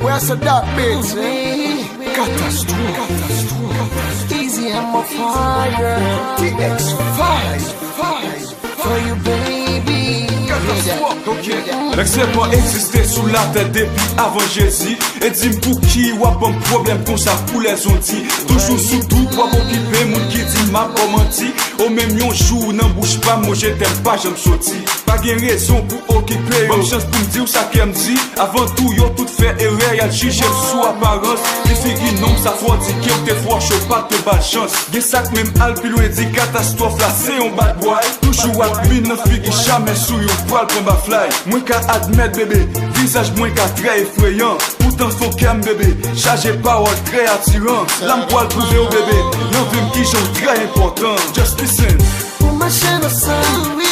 Where's the dark bitch? Catastrophe. Easy and my fire. TX5 for you, baby. L'excès pas existé sous la tête depuis avant Jésus. Et dis-moi pour qui ou a un problème comme ça pour les ondits. Toujours sous tout, pas pour occuper, moun qui dit m'a pas menti. Au même yon jour, n'en bouge pas, moi je t'aime pas, j'aime sorti. Pas gen raison pour occuper. Bonne chance pour me dire ça qu'elle me dit. Avant tout, yo tout fait erreur, y'a chiché sous apparence. Les filles non, ça faut dire qu'il te faut chaud, pas de bad chance. Gen sac même al plus loin dit catastrophe là, c'est un bad boy. Toujours à mine, non fille qui jamais sous yon poil pour ma fly. Moins qu'à admettre bébé, visage moins qu'à très effrayant. Pourtant faut qu'elle bébé, chargé parole très attirant. L'âme poil prouvé au bébé, non vim qui j'en très important. Just listen. Pour ma chaîne au sein, oui.